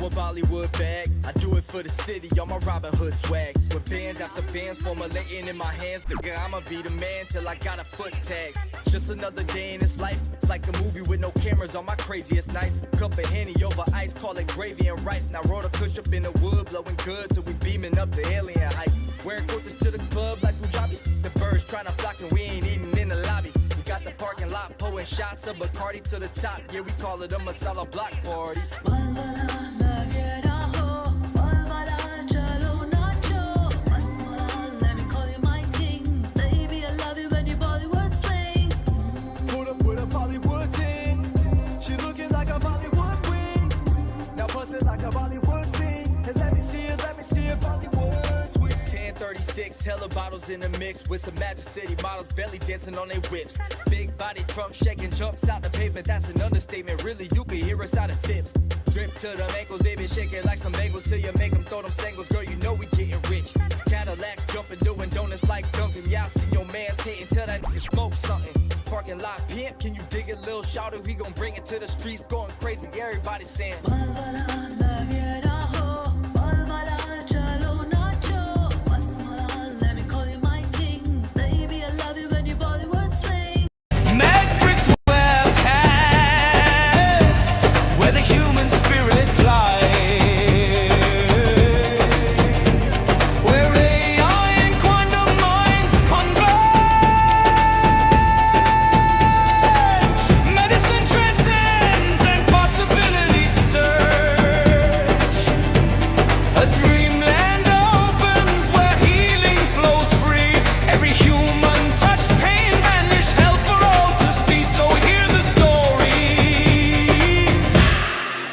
a Bollywood bag. I do it for the city on my Robin Hood swag. With bands after bands formulating in my hands, nigga, I'ma be the man till I got a foot tag. Just another day in this life. It's like a movie with no cameras on my craziest nights. Cup of Henny over ice, call it gravy and rice. Now roll the kush up in the wood, blowing good till we beaming up to alien heights. Wearing coaches to the club like Punjabis. The birds trying to flock and we ain't eating in the lobby. We got the parking lot, pouring shots of Bacardi to the top. Yeah, we call it a masala block party. Put up with a Bollywood ting. She looking like a Bollywood queen. Now bust it like a Bollywood scene. And let me see it Bollywood swing. It's 10:36, hella bottles in the mix with some Magic City models belly dancing on their whips. Big body trunk shaking jumps out the pavement. That's an understatement. Really, you can hear us out of fibs. Drip to the ankles, baby, shake it like some bagels till you make them throw them singles. Girl, you know we getting rich. Cadillac jumping, doing donuts like Duncan. Yeah, I see your man's hitting till that nigga smoke something. Parking lot pimp, can you dig a little shouter? We gon' bring it to the streets, going crazy. Everybody saying.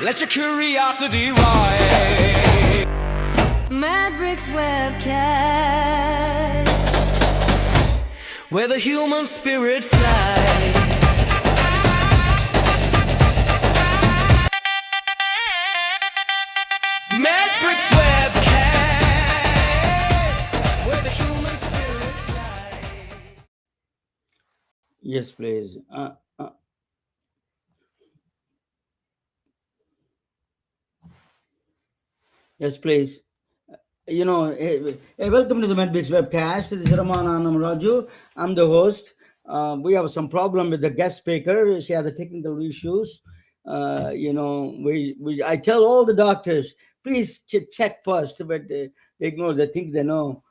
Let your curiosity rise. Mad Bricks webcast, where the human spirit flies. Mad Bricks webcast, where the human spirit flies. Yes, please. Yes, please. Welcome to the Medbix webcast. This is Raman Anam Raju. I'm the host. We have some problem with the guest speaker. She has a technical issues. I tell all the doctors, please check first, but they ignore. They think they know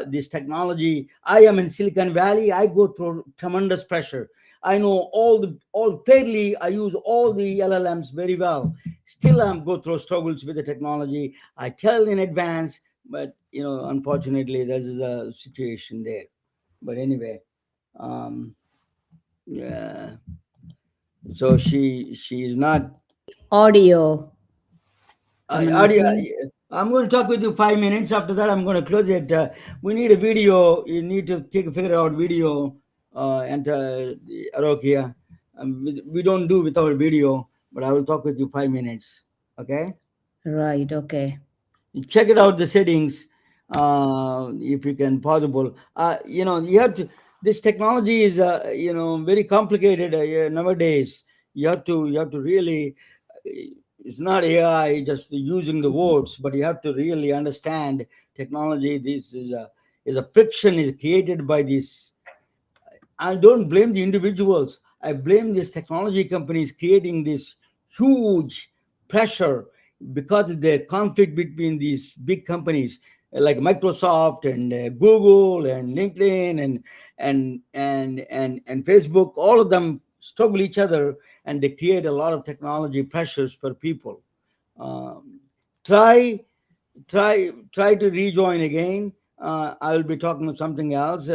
this technology. I am in Silicon Valley. I go through tremendous pressure. I know all fairly. I use all the LLMs very well. Still, I'm go through struggles with the technology. I tell in advance, but unfortunately, there is a situation there. But anyway, yeah. So she is not audio. audio. I'm going to talk with you 5 minutes. After that, I'm going to close it. We need a video. You need to figure out video. And Arokia, we don't do without video, but I will talk with you 5 minutes. Okay? Right. Okay. Check it out, the settings, if you can possible. You have to. This technology is very complicated nowadays. You have to really. It's not AI just using the words, but you have to really understand technology. This is a friction is created by this. I don't blame the individuals. I blame these technology companies creating this huge pressure because of the conflict between these big companies like Microsoft and Google and LinkedIn and Facebook. All of them struggle each other, and they create a lot of technology pressures for people. Try to rejoin again. I will be talking about something else.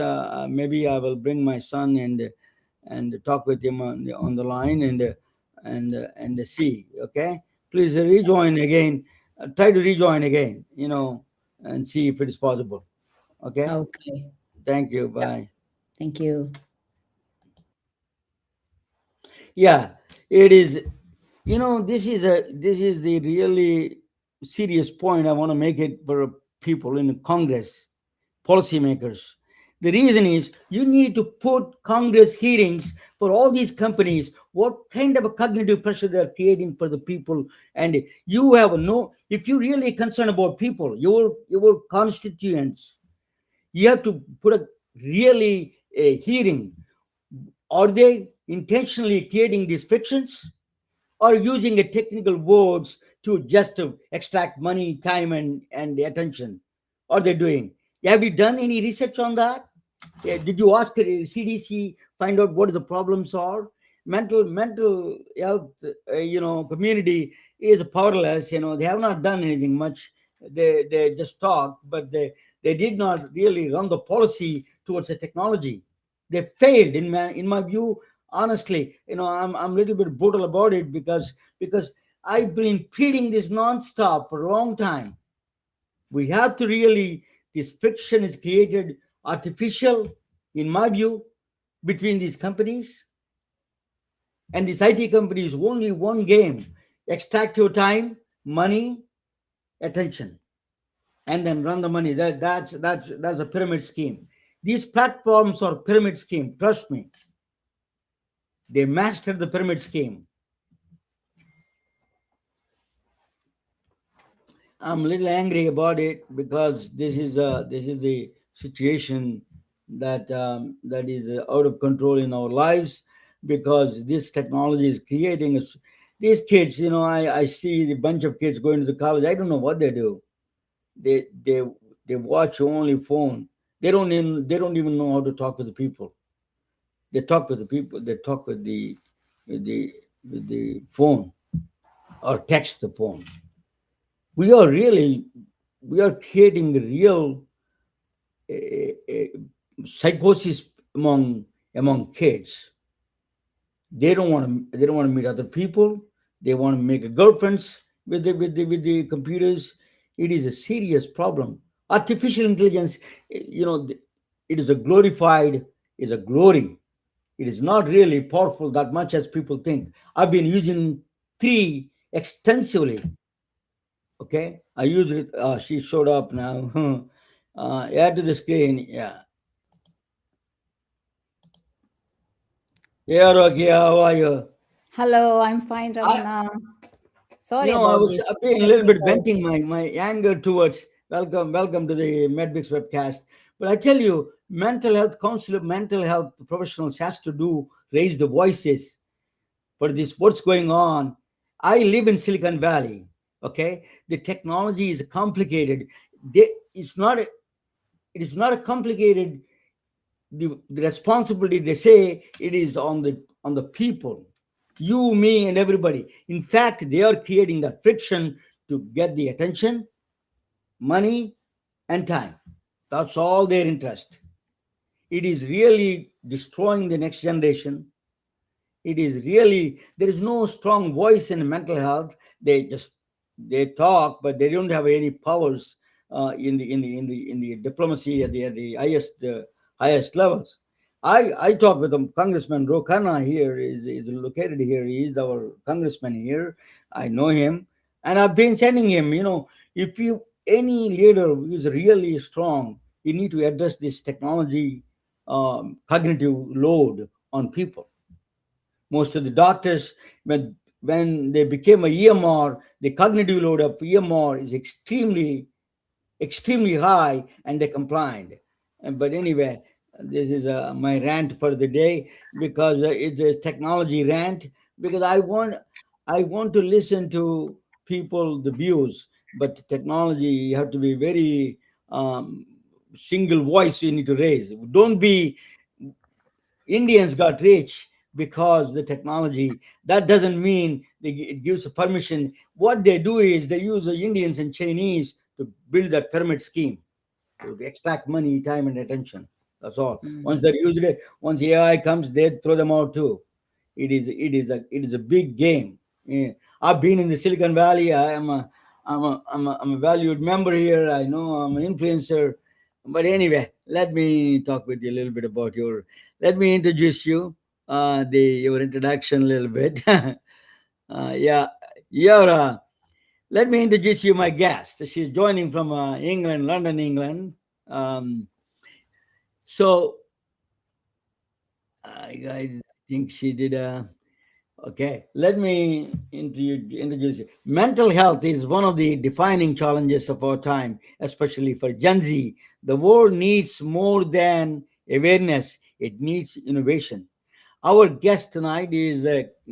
Maybe I will bring my son and talk with him on the line and see. Okay, please rejoin again. Try to rejoin again. And see if it is possible. Okay. Okay. Thank you. Bye. Thank you. Yeah, it is. This is the really serious point. I want to make it for people in Congress, policymakers. The reason is you need to put Congress hearings for all these companies, what kind of a cognitive pressure they're creating for the people. And you have no, if you're really concerned about people, your constituents, you have to put a really a hearing. Are they intentionally creating these frictions, or using a technical words to just to extract money, time, and attention? Are they doing? Have you done any research on that? Yeah, did you ask CDC, find out what the problems are? Mental health, community is powerless. They have not done anything much. They just talk, but they did not really run the policy towards the technology. They failed in my view. Honestly, I'm a little bit brutal about it, because I've been pleading this nonstop for a long time. We have to really, this friction is created artificial, in my view, between these companies. And this IT company is only one game: extract your time, money, attention, and then run the money. That's a pyramid scheme. These platforms are pyramid scheme. Trust me, they mastered the pyramid scheme. I'm a little angry about it, because this is a situation that is out of control in our lives, because this technology is creating us. These kids, I see the bunch of kids going to the college. I don't know what they do. They watch only phone. They don't even know how to talk with the people. They talk with the people. They talk with the with the phone, or text the phone. we are really we are creating a real uh, psychosis among kids. They don't want to meet other people. They want to make girlfriends with the computers. It is a serious problem. Artificial intelligence, it is a glorified, is a glory. It is not really powerful that much as people think. I've been using three extensively. Okay, I used it. She showed up now. Add to the screen. Yeah. Yeah, Rocky, how are you? Hello, I'm fine, I, Ravana. Sorry about I've this been a little bit technical. venting my anger towards, welcome to the Medbix webcast. But I tell you, mental health counselor, mental health professionals has to do raise the voices for this. What's going on? I live in Silicon Valley. Okay, the technology is complicated. They, it's not. A, it is not a complicated. The responsibility, they say, it is on the people, you, me, and everybody. In fact, they are creating that friction to get the attention, money, and time. That's all their interest. It is really destroying the next generation. It is really, there is no strong voice in mental health. They talk, but they don't have any powers in the diplomacy at the highest levels. I talk with them. Congressman Rokana here is located here. He is our congressman here. I know him, and I've been sending him. If you, any leader who is really strong, you need to address this technology cognitive load on people. Most of the doctors, when they became a EMR, the cognitive load of EMR is extremely high, and they complied. But anyway, this is my rant for the day, because it's a technology rant, because I want to listen to people, the views, but technology, you have to be very single voice you need to raise. Don't be, Indians got rich because the technology. That doesn't mean it gives a permission. What they do is they use the Indians and Chinese to build that pyramid scheme to extract money, time, and attention. That's all. Once Mhm. they're used it, once AI comes, they throw them out too. It is a big game. Yeah. I've been in the Silicon Valley. I'm a valued member here. I know I'm an influencer. But anyway, let me talk with you a little bit about your. Let me introduce you. Your introduction a little bit. Yeah, you're. Let me introduce you my guest. She's joining from England, London, England. Um, So I think she did a. Okay, let me introduce you. Mental health is one of the defining challenges of our time, especially for Gen Z. The world needs more than awareness, it needs innovation. Our guest tonight is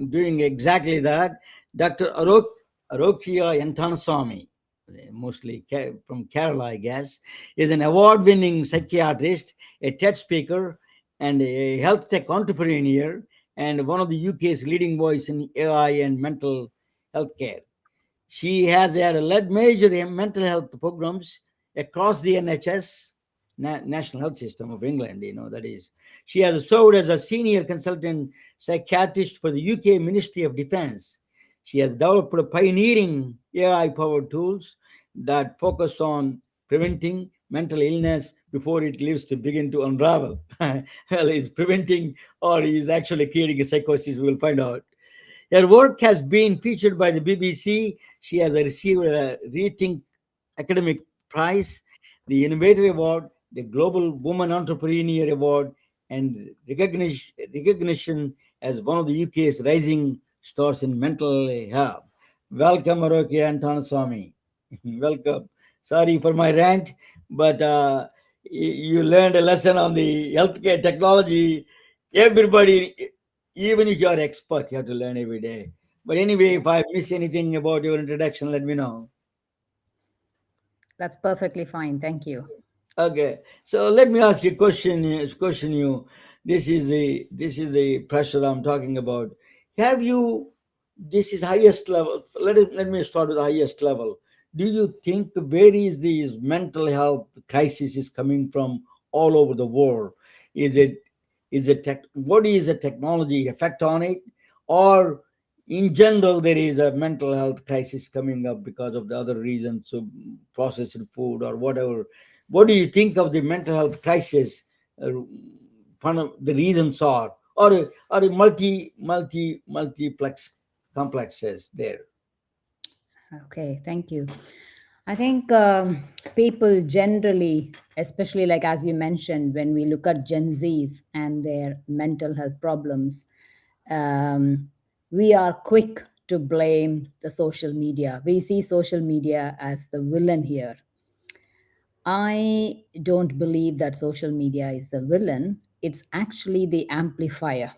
doing exactly that. Dr. Arokia Antonysamy, mostly from Kerala, I guess, is an award winning psychiatrist, a TED speaker, and a health tech entrepreneur, and one of the UK's leading voice in AI and mental health care. She has had led major mental health programs across the NHS, National Health System of England, that is. She has served as a senior consultant psychiatrist for the UK Ministry of Defence. She has developed pioneering AI powered tools that focus on preventing mental illness before it lives to begin to unravel. Well, he's preventing or he's actually creating a psychosis, we'll find out. Her work has been featured by the BBC. She has received a Rethink Academic Prize, the Innovator Award, the Global Woman Entrepreneur Award, and recognition as one of the UK's rising stars in mental health. Welcome, Arokia Antonysamy. Welcome. Sorry for my rant, but you learned a lesson on the healthcare technology. Everybody, even if you are expert, you have to learn every day. But anyway, if I miss anything about your introduction, let me know. That's perfectly fine. Thank you. Okay, so let me ask you a question. Question you. This is the pressure I'm talking about. Have you? This is highest level. Let me start with the highest level. Do you think where is this mental health crisis is coming from all over the world? Is it what is the technology effect on it, or in general there is a mental health crisis coming up because of the other reasons, so processed food or whatever? What do you think of the mental health crisis? One of the reasons are, or a multiplex complexes there. Okay, thank you. I think people generally, especially like as you mentioned, when we look at Gen Zs and their mental health problems, um, we are quick to blame the social media. We see social media as the villain here. I don't believe that social media is the villain. It's actually the amplifier.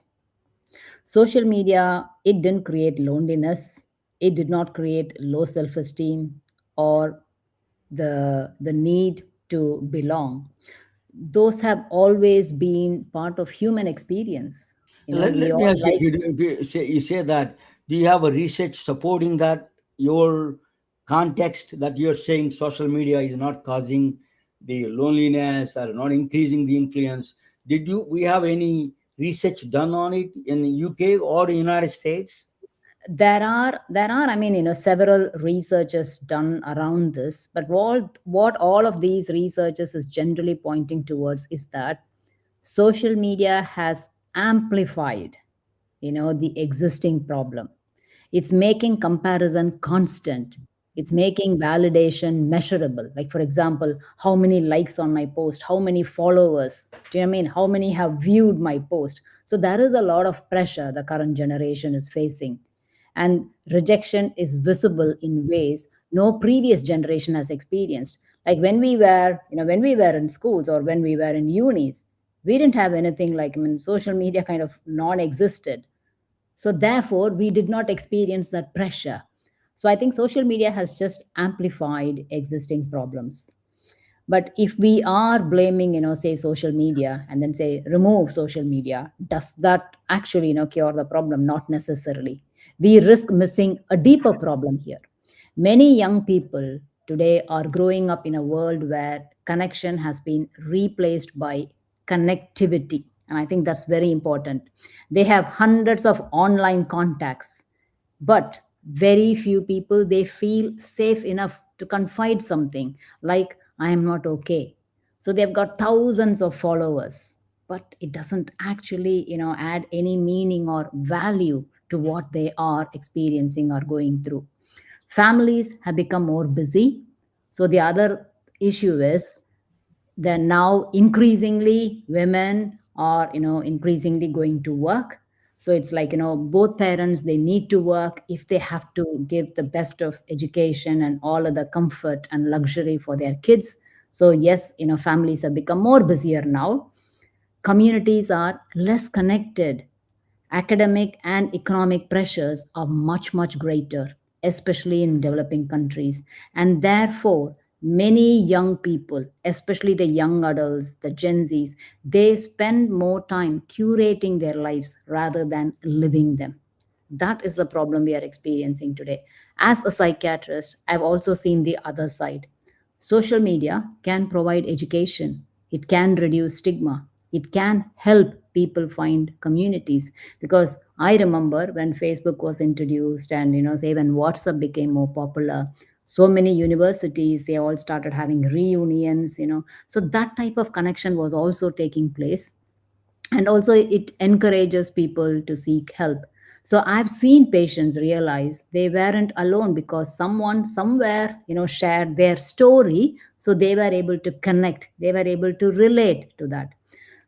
Social media, it didn't create loneliness. It did not create low self-esteem or the need to belong. Those have always been part of human experience. We Let me all ask you, like. if you say that, do you have a research supporting that, your context that you're saying social media is not causing the loneliness or not increasing the influence? Did you we have any research done on it in the UK or the United States? There are, I mean, several researches done around this, but what all of these researches is generally pointing towards is that social media has amplified the existing problem. It's making comparison constant. It's making validation measurable. Like, for example, how many likes on my post, how many followers, do you know what I mean? How many have viewed my post? So there is a lot of pressure the current generation is facing. And rejection is visible in ways no previous generation has experienced. Like when we were in schools or when we were in unis, we didn't have anything like, I mean, social media kind of non-existed, so therefore we did not experience that pressure. So I think social media has just amplified existing problems. But if we are blaming, say social media and then say remove social media, does that actually, cure the problem? Not necessarily. We risk missing a deeper problem here. Many young people today are growing up in a world where connection has been replaced by connectivity. And I think that's very important. They have hundreds of online contacts, but very few people they feel safe enough to confide something like I am not okay. So they've got thousands of followers, but it doesn't actually add any meaning or value to what they are experiencing or going through. Families have become more busy. So the other issue is Then now increasingly women are, increasingly going to work. So it's like, both parents, they need to work if they have to give the best of education and all of the comfort and luxury for their kids. So yes, families have become more busier now. Communities are less connected. Academic and economic pressures are much, much greater, especially in developing countries. And therefore, many young people, especially the young adults, the Gen Zs, they spend more time curating their lives rather than living them. That is the problem we are experiencing today. As a psychiatrist, I've also seen the other side. Social media can provide education, it can reduce stigma, it can help people find communities. Because I remember when Facebook was introduced, and say when WhatsApp became more popular, so many universities, they all started having reunions, so that type of connection was also taking place. And also it encourages people to seek help. So I've seen patients realize they weren't alone because someone somewhere, shared their story, so they were able to connect, they were able to relate to that.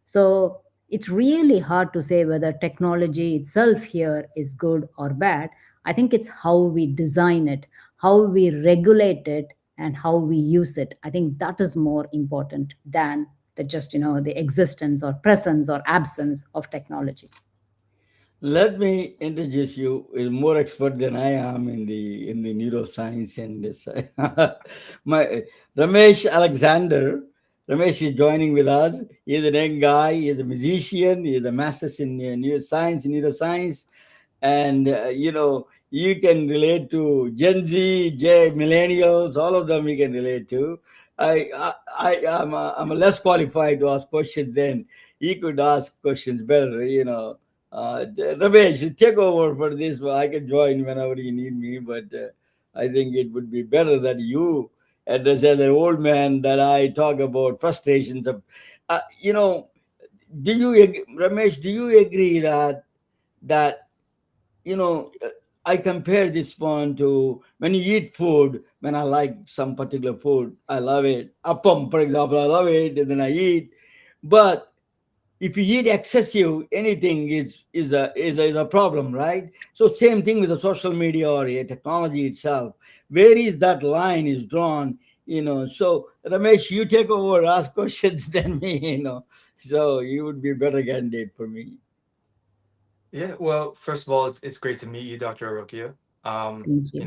So it's really hard to say whether technology itself here is good or bad. I think it's how we design it, how we regulate it, and how we use it. I think that is more important than the just, the existence or presence or absence of technology. Let me introduce you. Is more expert than I am in the neuroscience and this. My Ramesh Alexander. Ramesh is joining with us. He's a young guy. He's a musician. He's a master's in neuroscience, and you can relate to Gen Z, millennials, all of them you can relate to. I'm less qualified to ask questions than he could ask questions better. Ramesh, take over for this. I can join whenever you need me, but I think it would be better that you address as an old man that I talk about frustrations of, uh, you know. Ramesh? Do you agree that you know, uh, I compare this one to when you eat food. When I like some particular food, I love it. Appam, for example, I love it, and then I eat. But if you eat excessive, anything is a problem, right? So same thing with the social media or technology itself. Where is that line is drawn? So Ramesh, you take over, ask questions than me. So you would be a better candidate for me. Yeah, well, first of all, it's great to meet you, Dr. Arokia. Thank you.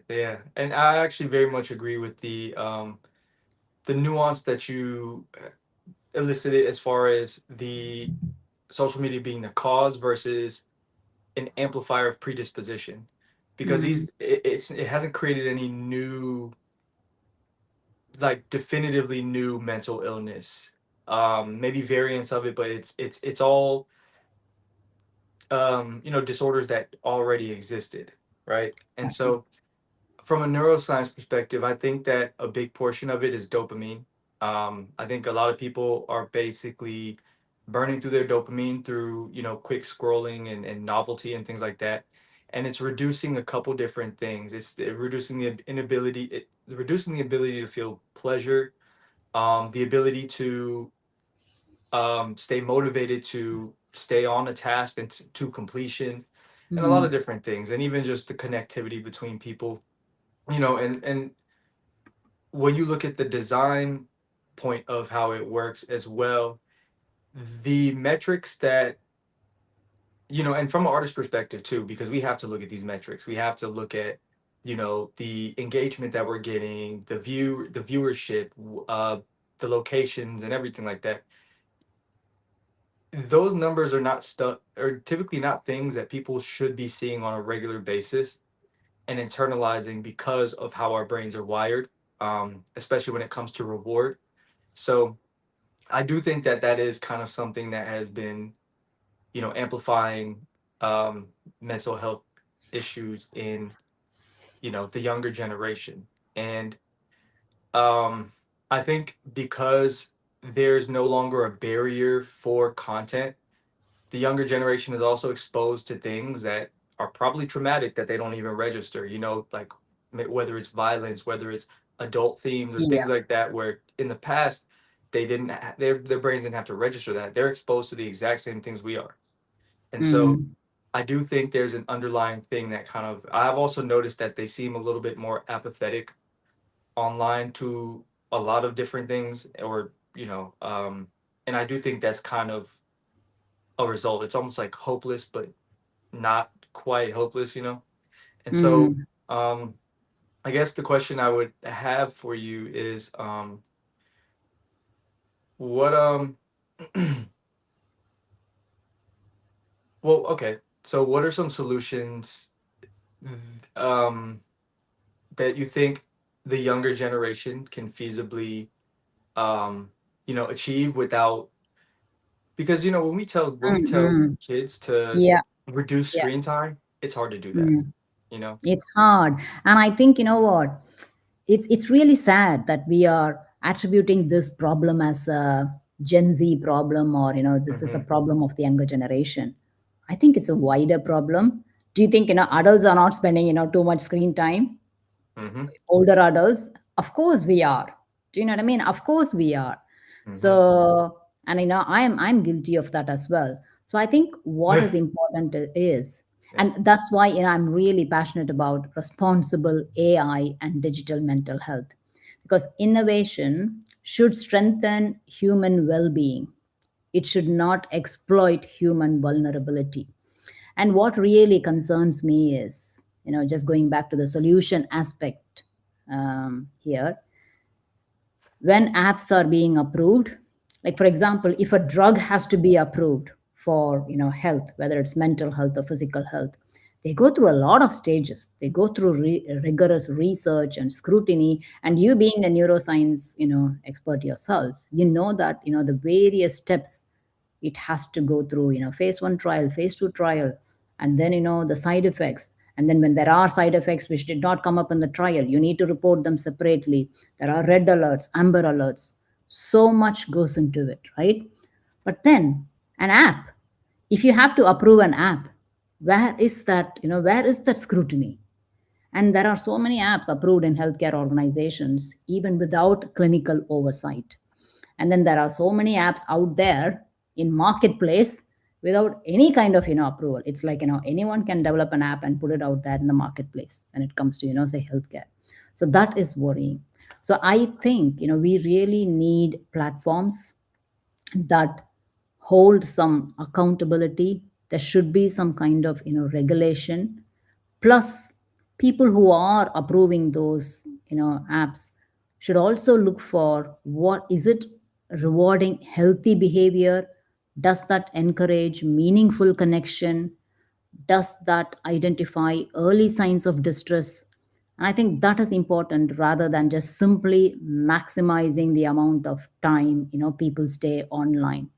Yeah, and I actually very much agree with the nuance that you elicited as far as the social media being the cause versus an amplifier of predisposition, because Mm, it hasn't created any new, like definitively new mental illness. Maybe variants of it, but it's all disorders that already existed, right? And okay. so from a neuroscience perspective, I think that a big portion of it is dopamine. I think a lot of people are basically burning through their dopamine through, quick scrolling and novelty and things like that. And it's reducing a couple different things. It's reducing reducing the ability to feel pleasure, the ability to stay motivated to stay on a task and to completion, and a lot of Mhm. different things, and even just the connectivity between people. And when you look at the design point of how it works as well, the metrics that and from an artist perspective too, because we have to look at these metrics. We have to look at the engagement that we're getting, the viewership, the locations and everything like that. Those numbers are not stuck, or typically not things that people should be seeing on a regular basis and internalizing because of how our brains are wired, especially when it comes to reward. So I do think that that is kind of something that has been, amplifying um, mental health issues in, the younger generation. And I think because there's no longer a barrier for content, the younger generation is also exposed to things that are probably traumatic that they don't even register, like whether it's violence, whether it's adult themes or Yeah. things like that, where in the past they didn't their brains didn't have to register that. They're exposed to the exact same things we are. And so Mm, I do think there's an underlying thing that kind of, I've also noticed that they seem a little bit more apathetic online to a lot of different things, or and I do think that's kind of a result. It's almost like hopeless, but not quite hopeless. And so mm, um I guess the question I would have for you is what well, okay, so what are some solutions um that you think the younger generation can feasibly um achieve without, because when we mm, tell mm. kids to Yeah, reduce yeah. screen time, it's hard to do that, Mm. you know. It's hard. And I think, you know what? It's really sad that we are attributing this problem as a Gen Z problem, or, this is a Mm-hmm. problem of the younger generation. I think it's a wider problem. Do you think, adults are not spending, too much screen time? Mm-hmm. Older adults, of course we are. Do you know what I mean? Of course we are. Mm-hmm. So, and I'm guilty of that as well. So I think what is important is, Yeah. and that's why, I'm really passionate about responsible AI and digital mental health, because innovation should strengthen human well-being. It should not exploit human vulnerability. And what really concerns me is, just going back to the solution aspect here, when apps are being approved, like for example, if a drug has to be approved for, health, whether it's mental health or physical health, they go through a lot of stages. They go through rigorous research and scrutiny. And you being a neuroscience, expert yourself, that, the various steps it has to go through, phase 1 trial, phase 2 trial, and then, the side effects. And then when there are side effects which did not come up in the trial, you need to report them separately. There are red alerts, amber alerts. So much goes into it, right? But then an app, if you have to approve an app, where is that scrutiny? And there are so many apps approved in healthcare organizations, even without clinical oversight. And then there are so many apps out there in marketplace without any kind of, approval. It's like, anyone can develop an app and put it out there in the marketplace when it comes to, say, healthcare. So that is worrying. So I think, we really need platforms that hold some accountability. There should be some kind of, regulation. Plus, people who are approving those, apps should also look for, what is it rewarding healthy behavior? Does that encourage meaningful connection? Does that identify early signs of distress? And I think that is important, rather than just simply maximizing the amount of time, people stay online.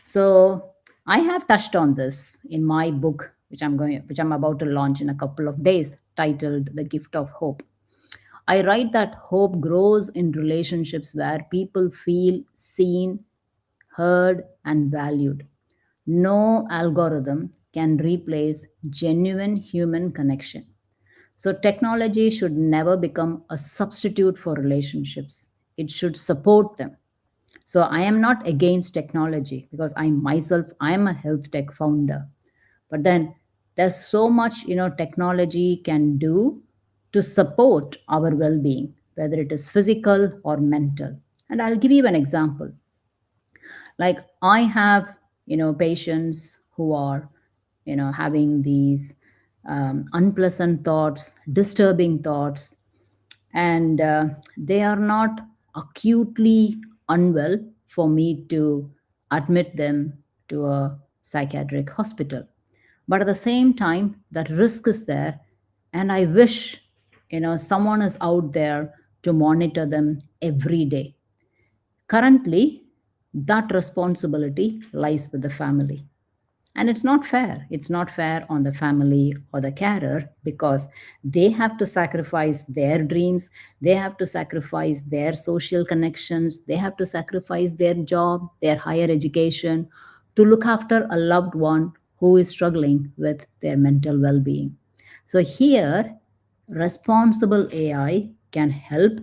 So I have touched on this in my book, which I'm about to launch in a couple of days, titled The Gift of Hope. I write that hope grows in relationships where people feel seen, heard, and valued. No algorithm can replace genuine human connection. So technology should never become a substitute for relationships. It should support them. So I am not against technology, because I am a health tech founder. But then there's so much, technology can do to support our well-being, whether it is physical or mental. And I'll give you an example. Like, I have, patients who are, having these unpleasant thoughts, disturbing thoughts, and they are not acutely unwell for me to admit them to a psychiatric hospital. But at the same time, that risk is there, and I wish, someone is out there to monitor them every day. Currently, that responsibility lies with the family. And it's not fair. It's not fair on the family or the carer, because they have to sacrifice their dreams, they have to sacrifice their social connections, they have to sacrifice their job, their higher education, to look after a loved one who is struggling with their mental well being. So, here, responsible AI can help,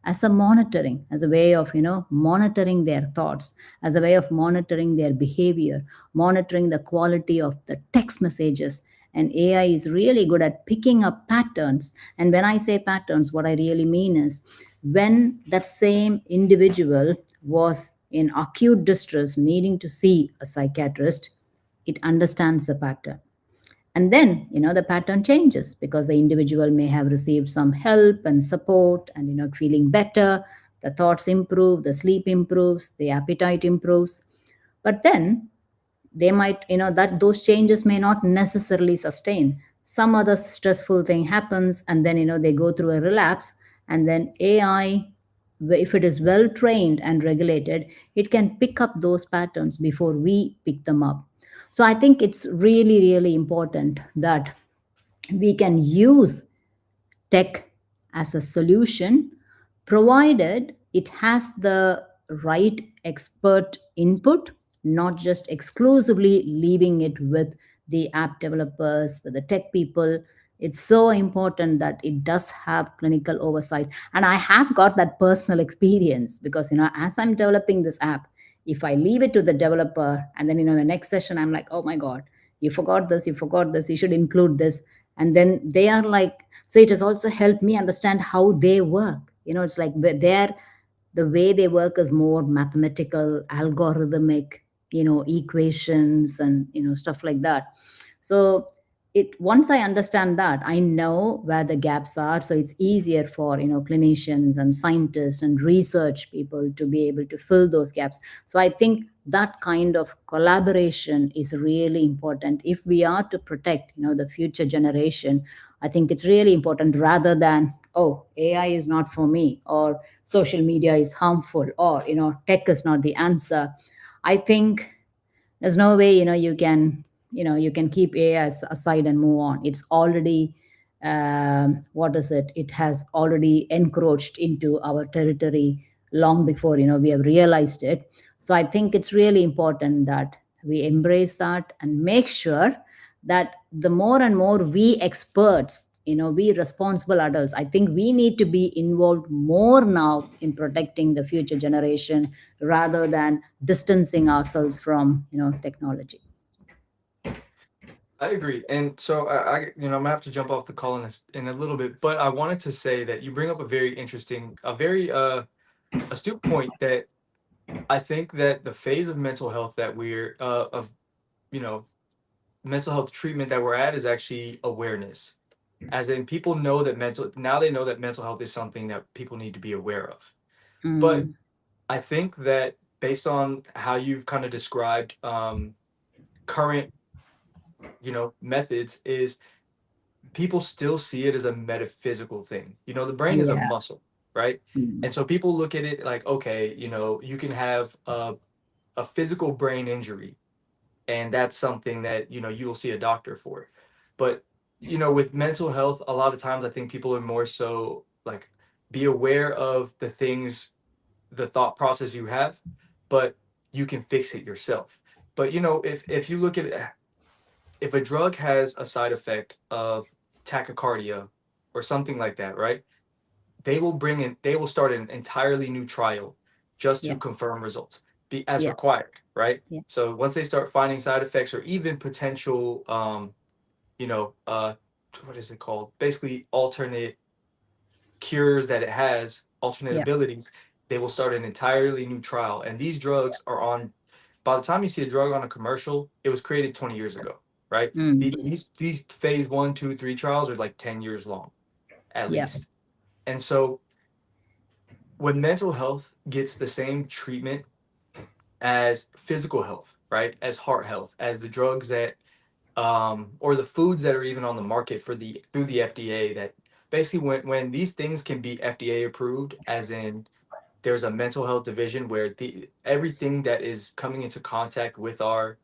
as a monitoring, as a way of, monitoring their thoughts, as a way of monitoring their behavior, monitoring the quality of the text messages. And AI is really good at picking up patterns. And when I say patterns, what I really mean is when that same individual was in acute distress needing to see a psychiatrist, it understands the pattern. And then, the pattern changes because the individual may have received some help and support and, feeling better. The thoughts improve, the sleep improves, the appetite improves. But then they might, that those changes may not necessarily sustain. Some other stressful thing happens, and then, they go through a relapse. And then AI, if it is well trained and regulated, it can pick up those patterns before we pick them up. So I think it's really, really important that we can use tech as a solution, provided it has the right expert input, not just exclusively leaving it with the app developers, with the tech people. It's so important that it does have clinical oversight. And I have got that personal experience because, as I'm developing this app, if I leave it to the developer and then, the next session, I'm like, oh my God, you forgot this, you should include this. And then they are like, so it has also helped me understand how they work. It's like they're the way they work is more mathematical, algorithmic, equations and stuff like that. So it once I understand that, I know where the gaps are, so it's easier for clinicians and scientists and research people to be able to fill those gaps. So I think that kind of collaboration is really important if we are to protect the future generation. I think it's really important, rather than, oh, AI is not for me, or social media is harmful, or tech is not the answer. I think there's no way you can keep AI aside and move on. It's already, what is it, it has already encroached into our territory long before we have realized it. So I think it's really important that we embrace that and make sure that the more and more we experts, we responsible adults, I think we need to be involved more now in protecting the future generation, rather than distancing ourselves from technology. I agree. And so I'm gonna have to jump off the call in a little bit, but I wanted to say that you bring up a very interesting, a very astute point, that I think that the phase of mental health that we're of you know mental health treatment that we're at is actually awareness. As in, people know that they know that mental health is something that people need to be aware of. But Mm, I think that based on how you've kind of described current methods, is people still see it as a metaphysical thing. The brain is a yeah. muscle, right? Mm, And so people look at it like, okay, you can have a physical brain injury, and that's something that you will see a doctor for. But with mental health, a lot of times I think people are more so like, be aware of the things, the thought process you have, but you can fix it yourself. But if you look at it, if a drug has a side effect of tachycardia or something like that, right? They will start an entirely new trial just to yeah. confirm results, be as Yeah. required, right? Yeah. So once they start finding side effects or even potential you know what is it called, basically alternate cures that it has, alternate Yeah. abilities, they will start an entirely new trial. And these drugs are on, by the time you see a drug on a commercial, it was created 20 years ago, right? Mm, These phase 1, 2, 3 trials are like 10 years long, at yeah. least. And so when mental health gets the same treatment as physical health, right? As heart health, as the drugs that or the foods that are even on the market through the FDA, that basically, when these things can be FDA approved, as in there's a mental health division where the everything that is coming into contact with our,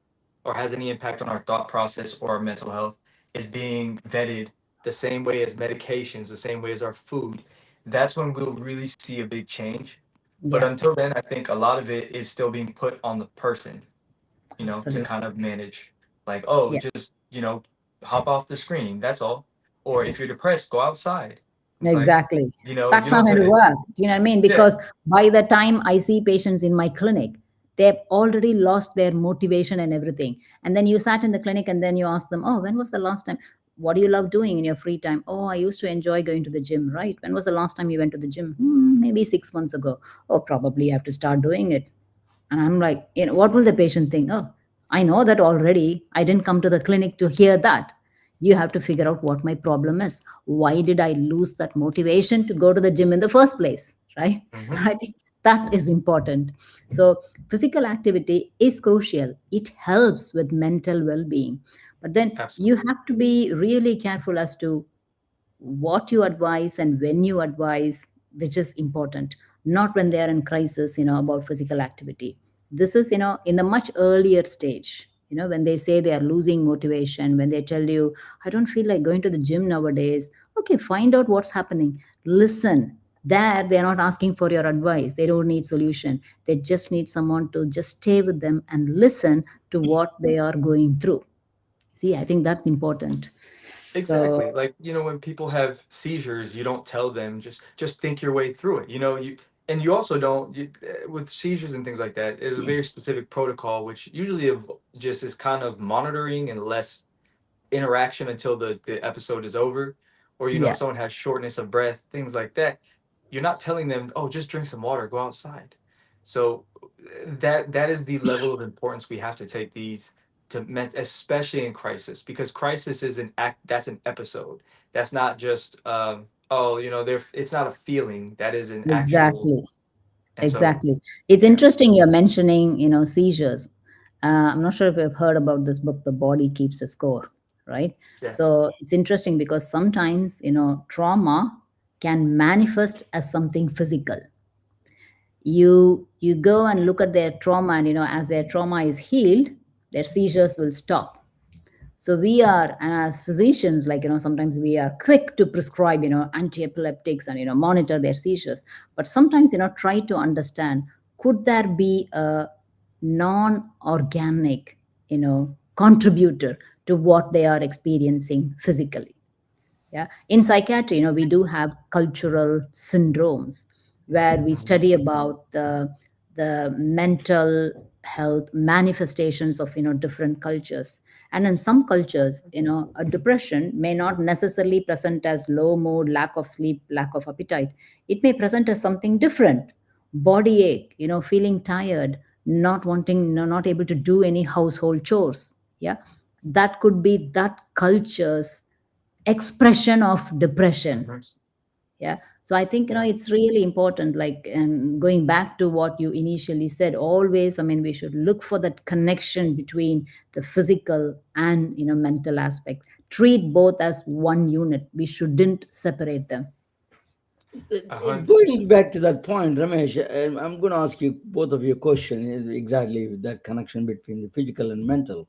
or has any impact on our thought process or our mental health, is being vetted the same way as medications, the same way as our food. That's when we'll really see a big change. But Yeah. until then, I think a lot of it is still being put on the person, to kind Absolutely. of manage. Like, oh, Yeah. just hop off the screen, that's all. Or if you're depressed, go outside. It's like, Exactly. you That's know what not I'm going to saying? work. Do you know what I mean? Yeah. Because by the time I see patients in my clinic, they've already lost their motivation and everything. And then you sat in the clinic and then you ask them, oh, when was the last time? What do you love doing in your free time? Oh, I used to enjoy going to the gym, right? When was the last time you went to the gym? Maybe 6 months ago. Oh, probably you have to start doing it. And I'm like, what will the patient think? Oh, I know that already. I didn't come to the clinic to hear that. You have to figure out what my problem is. Why did I lose that motivation to go to the gym in the first place? Right? Hmm. I think that is important. So, physical activity is crucial. It helps with mental well being. But then you Absolutely. have to be really careful as to what you advise and when you advise, which is important, not when they are in crisis, about physical activity. This is, in a much earlier stage, when they say they are losing motivation, when they tell you, I don't feel like going to the gym nowadays. Okay, find out what's happening. Listen. There, they're not asking for your advice. They don't need solution. They just need someone to just stay with them and listen to what they are going through. See, I think that's important. So, Exactly. Like, when people have seizures, you don't tell them just think your way through it. And you also don't with seizures and things like that, there's a very specific protocol which usually just is kind of monitoring and less interaction until the episode is over, or if yeah. someone has shortness of breath, things like that. You're not telling them, oh, just drink some water, go outside. So that is the level of importance we have to take these especially in crisis, because crisis is an act, that's an episode. That's not just oh, there, it's not a feeling, that is an actual. Exactly. And so, Exactly. It's yeah. interesting you're mentioning, seizures. I'm not sure if you've heard about this book, The Body Keeps a Score, right? Yeah. So it's interesting because sometimes, trauma can manifest as something physical. You go and look at their trauma, and as their trauma is healed, their seizures will stop. So we are, and as physicians, like, sometimes we are quick to prescribe, anti-epileptics and, monitor their seizures. But sometimes, try to understand, could there be a non-organic, contributor to what they are experiencing physically? Yeah, in psychiatry, we do have cultural syndromes where we Mhm. study about the mental health manifestations of different cultures. And in some cultures, a depression may not necessarily present as low mood, lack of sleep, lack of appetite. It may present as something different: body ache, feeling tired, not wanting, not able to do any household chores. Yeah, that could be that culture's expression of depression. Mhm. Yeah, so I think, Yeah. it's really important, like, and going back to what you initially said, always, I mean, we should look for that connection between the physical and, mental aspect. Treat both as one unit. We shouldn't separate them. Hundred Going percent. back to that point, Ramesh, I'm going to ask you both of your question is exactly with that connection between the physical and mental.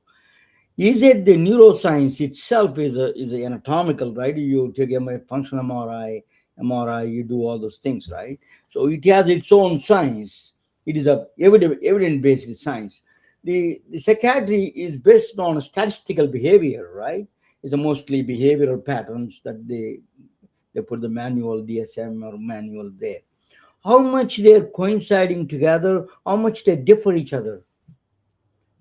Is it the neuroscience itself is a anatomical, right? You take a functional MRI, you do all those things, right? So it has its own science. It is a evidence based science. The psychiatry is based on statistical behavior, right? It's a mostly behavioral patterns that they put the manual DSM or manual there. How much they're coinciding together, how much they differ each other.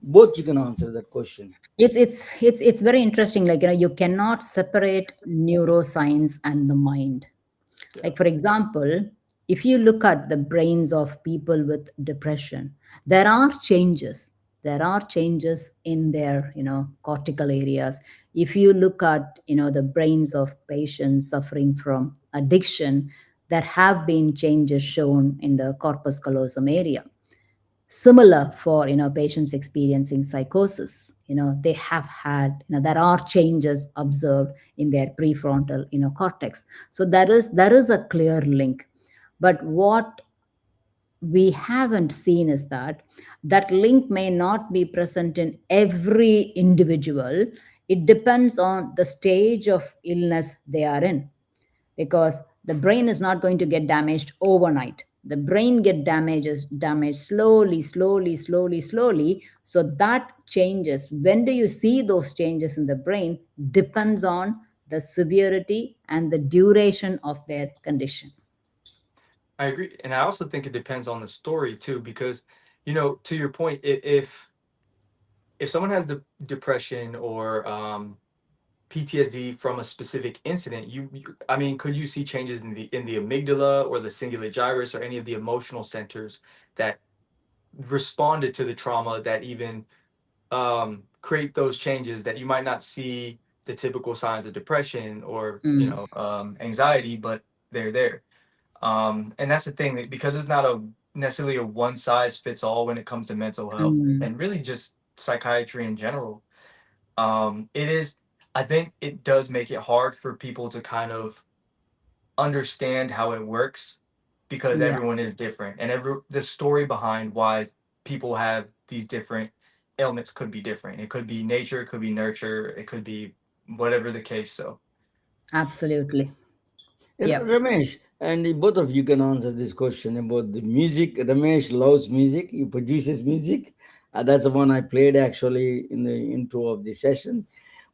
Both you can answer that question. It's very interesting, like, you cannot separate neuroscience and the mind. Yeah. Like, for example, if you look at the brains of people with depression, there are changes. There are changes in their, cortical areas. If you look at, the brains of patients suffering from addiction, there have been changes shown in the corpus callosum area. Similar for, patients experiencing psychosis. They have had, there are changes observed in their prefrontal, cortex. So there is a clear link. But what we haven't seen is that that link may not be present in every individual. It depends on the stage of illness they are in, because the brain is not going to get damaged overnight. The brain get damaged slowly, slowly, slowly, slowly. So that changes, when do you see those changes in the brain, depends on the severity and the duration of their condition. I agree, and I also think it depends on the story too, because to your point, if someone has depression or PTSD from a specific incident, I mean, could you see changes in the amygdala or the cingulate gyrus or any of the emotional centers that responded to the trauma that even create those changes that you might not see the typical signs of depression or Mm, anxiety, but they're there. And that's the thing, that because it's not a necessarily a one size fits all when it comes to mental health mm, and really just psychiatry in general. It is, I think it does make it hard for people to kind of understand how it works because yeah, everyone is different and the story behind why people have these different ailments could be different. It could be nature, it could be nurture, it could be whatever the case. So absolutely. Yeah. Ramesh, and both of you can answer this question about the music. Ramesh loves music. He produces music. That's the one I played actually in the intro of the session.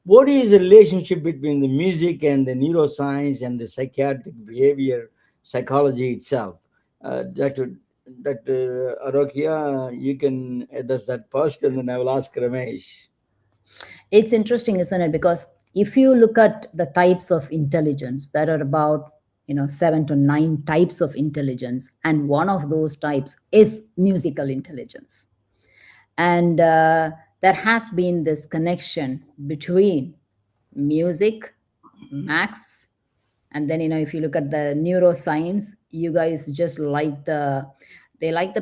What is the relationship between the music and the neuroscience and the psychiatric behavior psychology itself? Dr. Arokia, you can address that first, and then I will ask Ramesh. It's interesting, isn't it? Because if you look at the types of intelligence, there are about 7 to 9 types of intelligence, and one of those types is musical intelligence. And there has been this connection between music, max, and then if you look at the neuroscience, you guys just like the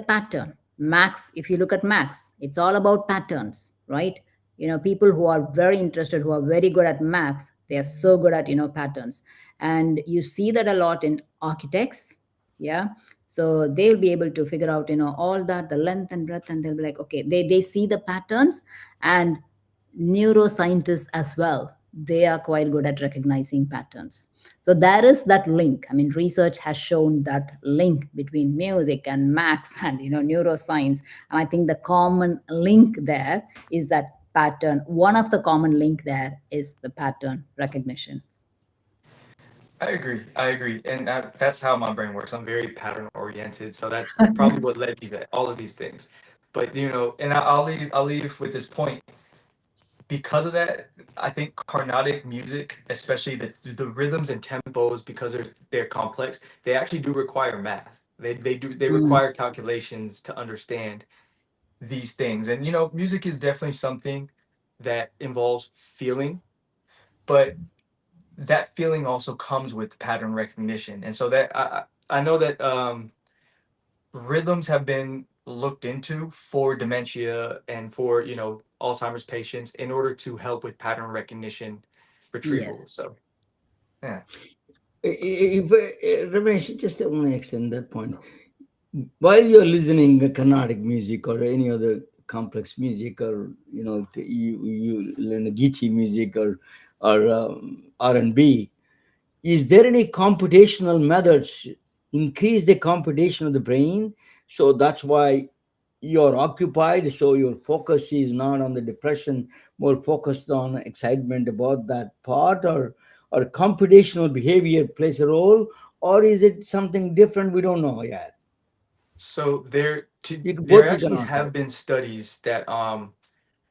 pattern. Max, if you look at max, it's all about patterns, right? People who are very interested, who are very good at max, they are so good at patterns. And you see that a lot in architects. Yeah. So they'll be able to figure out all that, the length and breadth, and they'll be like, okay, they see the patterns. And neuroscientists as well, they are quite good at recognizing patterns. So there is that link. I mean, research has shown that link between music and max and neuroscience. And I think the common link there is that pattern. One of the common link there is the pattern recognition. I agree, and that's how my brain works. I'm very pattern oriented, so that's probably what led me to all of these things. But and I'll leave with this point. Because of that, I think Carnatic music, especially the rhythms and tempos, because they're complex, they actually do require math. They Mm, require calculations to understand these things. And music is definitely something that involves feeling, but that feeling also comes with pattern recognition. And so that I know that rhythms have been looked into for dementia and for Alzheimer's patients in order to help with pattern recognition retrieval. yes. So yeah. Ramesh, just want to extend that point. While you're listening to Carnatic music or any other complex music, or you learn Geechee music or R&B, is there any computational methods increase the computation of the brain? So that's why you're occupied. So your focus is not on the depression, more focused on excitement about that part, or computational behavior plays a role, or is it something different? We don't know yet. So there Both you can actually answer have it. been studies that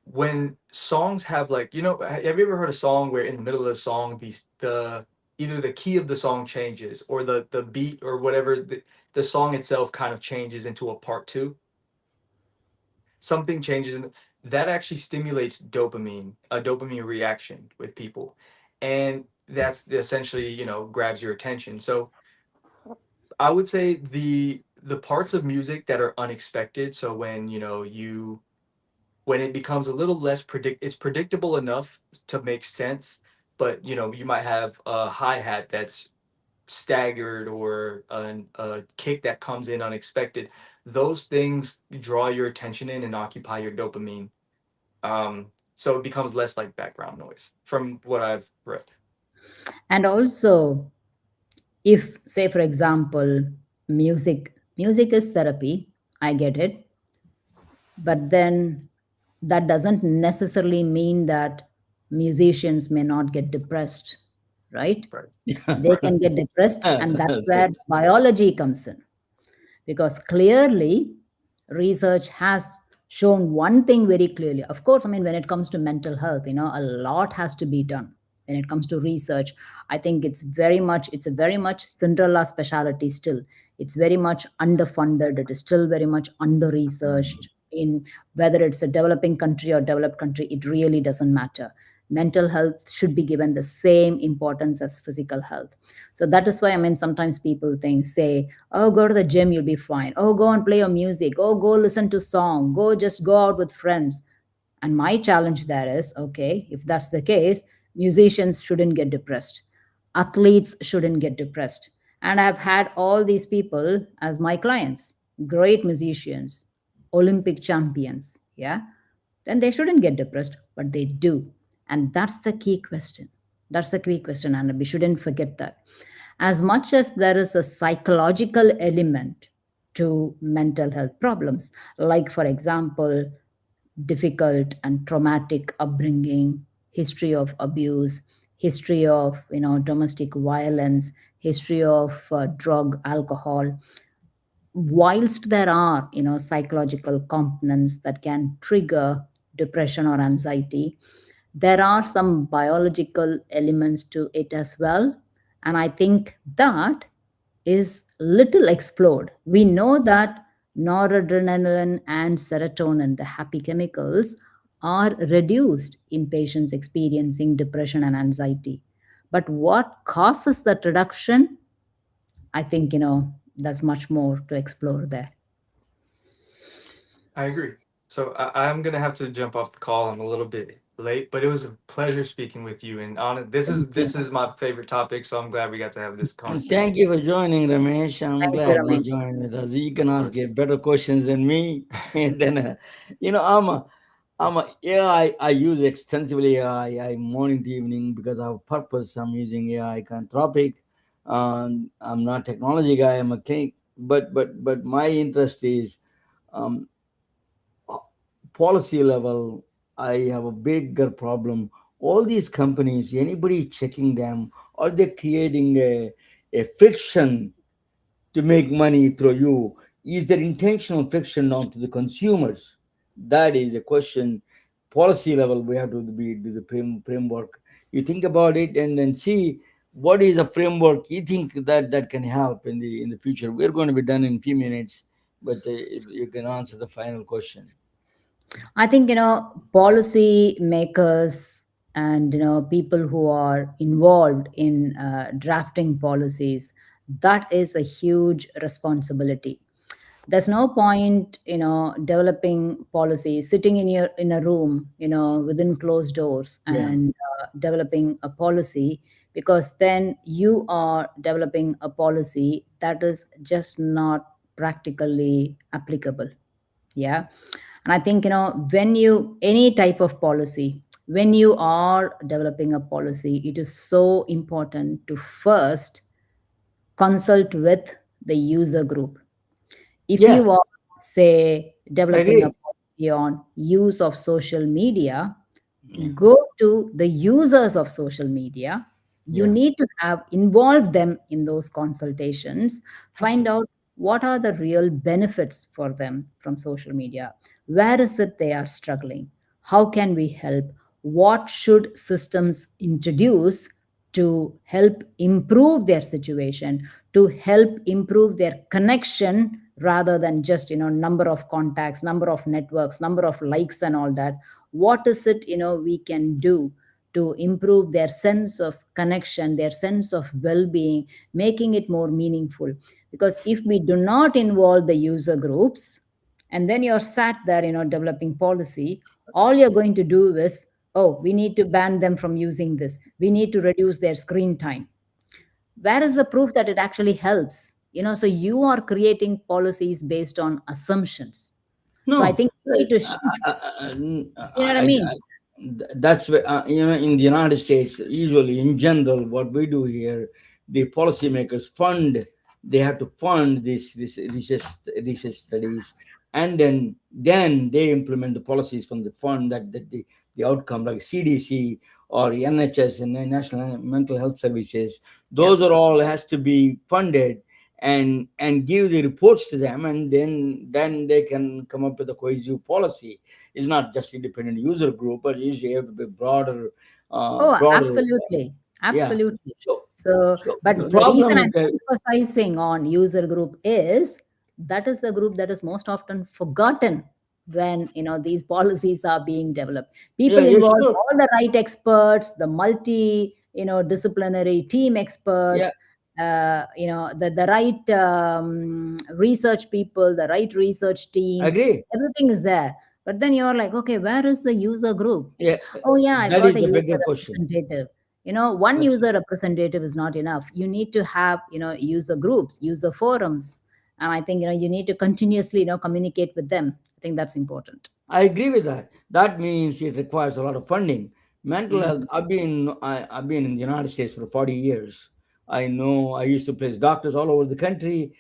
when songs have like have you ever heard a song where in the middle of the song the either the key of the song changes or the beat or whatever the song itself kind of changes into a part two, something changes in that actually stimulates dopamine, a dopamine reaction with people, and that's essentially grabs your attention. So I would say the parts of music that are unexpected, so when you when it becomes a little less it's predictable enough to make sense, but you might have a hi-hat that's staggered or a kick that comes in unexpected. Those things draw your attention in and occupy your dopamine. So it becomes less like background noise from what I've read. And also, if, say, for example, music is therapy, I get it. But then that doesn't necessarily mean that musicians may not get depressed. right? Right. They Right. can get depressed, and that's That's where good. biology comes in, because clearly research has shown one thing very clearly. Of course, I mean, when it comes to mental health, a lot has to be done. When it comes to research, I think it's a very much Cinderella specialty still. It's very much underfunded. It is still very much under researched. In whether it's a developing country or developed country, it really doesn't matter. Mental health should be given the same importance as physical health. So that is why, I mean, sometimes people say, oh, go to the gym, you'll be fine. Oh, go and play your music. Oh, go listen to song. Go just go out with friends. And my challenge there is, okay, if that's the case, musicians shouldn't get depressed. Athletes shouldn't get depressed. And I've had all these people as my clients, great musicians, Olympic champions. Yeah. Then they shouldn't get depressed, but they do. And that's the key question. That's the key question. And we shouldn't forget that. As much as there is a psychological element to mental health problems, like, for example, difficult and traumatic upbringing, history of abuse, history of domestic violence, history of drug, alcohol. Whilst there are psychological components that can trigger depression or anxiety, there are some biological elements to it as well. And I think that is little explored. We know that noradrenaline and serotonin, the happy chemicals, are reduced in patients experiencing depression and anxiety. But what causes that reduction? I think, there's much more to explore there. I agree. So I'm gonna have to jump off the call. I'm a little bit late, but it was a pleasure speaking with you. And on it, this Thank is you. this is my favorite topic, so I'm glad we got to have this And conversation. thank you for joining, Ramesh. I'm Thank you, glad you Ramesh. joined with us. You can Of ask course. better questions than me. And then, I'm a AI. I use extensively AI. Morning to evening because I have purpose. I'm using AI Canthropic. I'm not technology guy. I'm a clinic. But my interest is um, policy level. I have a bigger problem. All these companies, anybody checking them, are they creating a friction to make money through you? Is there intentional friction onto the consumers? That is a question. Policy level, we have to do the framework. You think about it and then see what is the framework you think that can help in the future. We're going to be done in a few minutes, but if you can answer the final question. I think, policy makers and, people who are involved in drafting policies, that is a huge responsibility. There's no point, developing policies, sitting in a room, within closed doors, Yeah. and developing a policy, because then you are developing a policy that is just not practically applicable. Yeah. And I think, when you any type of policy, when you are developing a policy, it is so important to first consult with the user group. If you Yes, are, say, I developing a agree. policy on use of social media, Yeah. go to the users of social media. You Yeah. need to have involved them in those consultations. Find Absolutely. out what are the real benefits for them from social media. Where is it they are struggling? How can we help? What should systems introduce to help improve their situation, to help improve their connection, rather than just number of contacts, number of networks, number of likes and all that. What is it we can do to improve their sense of connection, their sense of well-being, making it more meaningful? Because if we do not involve the user groups, and then you're sat there developing policy, all you're going to do is, oh, we need to ban them from using this, we need to reduce their screen time. Where is the proof that it actually helps? So you are creating policies based on assumptions. So I No, think we need to shift. You know what I mean? that's where, in the United States, usually in general, what we do here, the policymakers fund. They have to fund this research studies and then they implement the policies from the fund, that the outcome, like CDC or NHS and the National Mental Health Services. Yeah. Those are all has to be funded, and give the reports to them, and then they can come up with a cohesive policy. It's not just independent user group, but it's a broader, Oh, broader. absolutely. Yeah. Absolutely. So So, but the the reason problem I'm is that, emphasizing on user group is that is the group that is most often forgotten when these policies are being developed. yeah, People yeah, involved, sure, all the right experts, the multi disciplinary team yeah, experts, the right research people, the right research I team, agree. everything is there. But then you're like, okay, where is the user group? Yeah, Oh, yeah, I've that got is a the user bigger question. representative. One user Absolutely. representative is not enough. You need to have user groups, user forums, and I think you need to continuously communicate with them. I think that's important. I agree with that. That means it requires a lot of funding. Mental health. Mhm. I've been in the United States for 40 years. I know. I used to place doctors all over the country.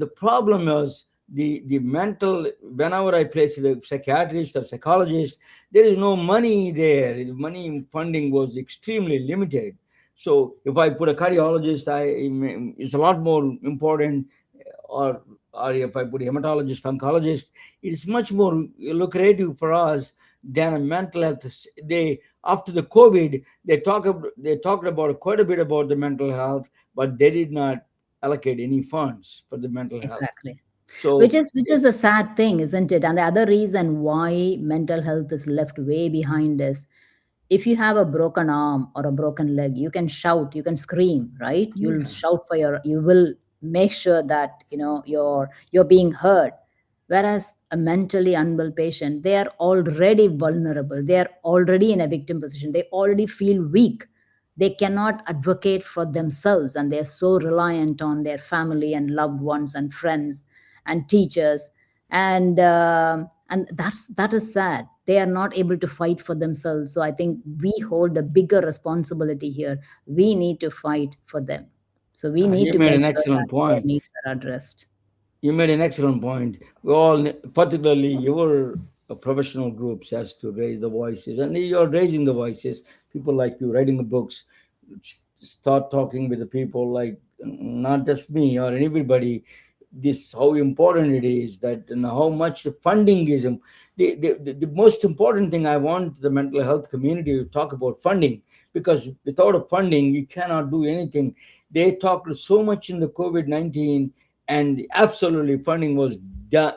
The problem was the mental. Whenever I place a psychiatrist or psychologist, there is no money there. The money funding was extremely limited. So if I put a cardiologist, it's a lot more important, or if I put a hematologist, oncologist, it's much more lucrative for us than a mental health. They After the COVID, they talked about quite a bit about the mental health, but they did not allocate any funds for the mental health. Exactly. which So is which is a sad thing, isn't it? And the other reason why mental health is left way behind is, if you have a broken arm or a broken leg, you can shout, you can scream, right? You'll yeah, shout for you will make sure that you're being heard. Whereas a mentally unwell patient, they are already vulnerable, they are already in a victim position, they already feel weak, they cannot advocate for themselves, and they're so reliant on their family and loved ones and friends and teachers. And that is sad. They are not able to fight for themselves. So I think we hold a bigger responsibility here. We need to fight for them. So we need you to made make an sure that excellent their point. needs are addressed. You made an excellent point. We all, particularly your professional groups, has to raise the voices, and you're raising the voices. People like you writing the books, start talking with the people, like not just me or anybody. This how important it is, that and how much the funding is. The most important thing, I want the mental health community to talk about funding, because without a funding you cannot do anything. They talked so much in the COVID-19, and absolutely funding was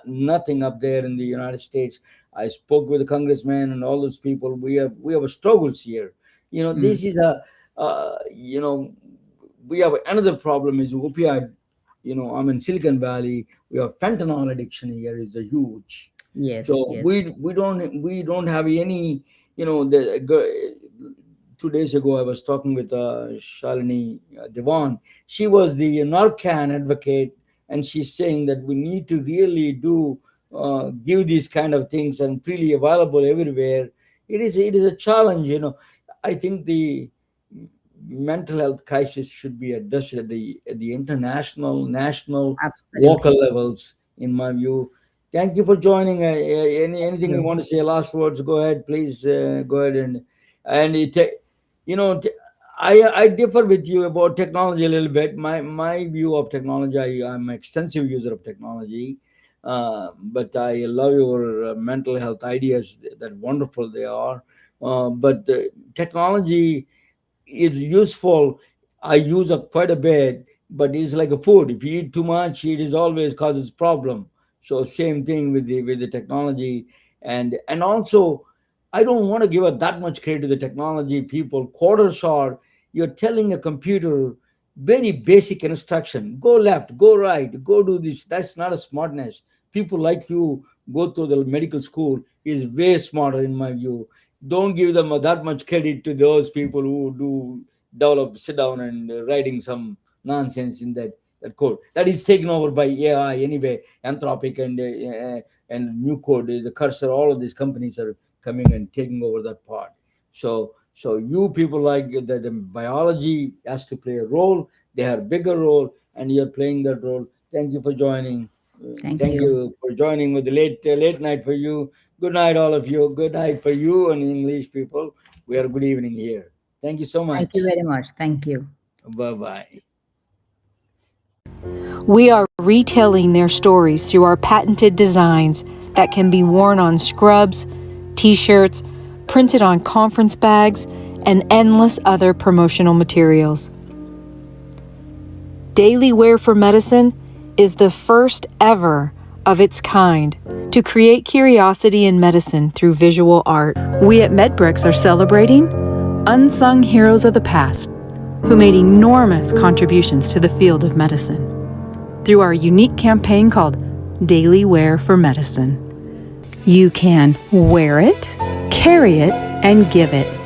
nothing up there in the United States. I spoke with the congressman and all those people. We have struggles here. Mm. This is a you know we have another problem is opioid. I'm in Silicon Valley. We have fentanyl addiction here is a huge. Yes, So yes. we don't have any. The 2 days ago, I was talking with Shalini Devan. She was the Narcan advocate, and she's saying that we need to really give these kind of things and freely available everywhere. It is a challenge. I think the mental health crisis should be addressed at the international, national, local Absolutely. levels. In my view, thank you for joining. Thank Anything you you. want to say? Last words. Go ahead, please. Go ahead and you know. t- I differ with you about technology a little bit. My view of technology. I'm an extensive user of technology, but I love your mental health ideas. That wonderful they are. But technology is useful. I use it quite a bit, but it's like a food. If you eat too much, it is always causes problem. So same thing with the technology, and also, I don't want to give it that much credit to the technology people. Quarters are, you're telling a computer very basic instruction: go left, go right, go do this. That's not a smartness. People like you go to the medical school is way smarter in my view. Don't give them that much credit to those people who do develop, sit down and writing some nonsense in that code that is taken over by AI anyway. Anthropic and new code, the cursor, all of these companies are coming and taking over that part. So you people like the biology has to play a role. They have a bigger role, and you're playing that role. Thank you for joining. Thank Thank you. you for joining with the late night for you. Good night, all of you. Good night for you and English people. We are good evening here. Thank you so Thank you much. very much. Thank you. Bye bye. We are retelling their stories through our patented designs that can be worn on scrubs, t-shirts, printed on conference bags, and endless other promotional materials. Daily Wear for Medicine is the first ever of its kind to create curiosity in medicine through visual art. We at MedBricks are celebrating unsung heroes of the past who made enormous contributions to the field of medicine through our unique campaign called Daily Wear for Medicine. You can wear it, carry it, and give it.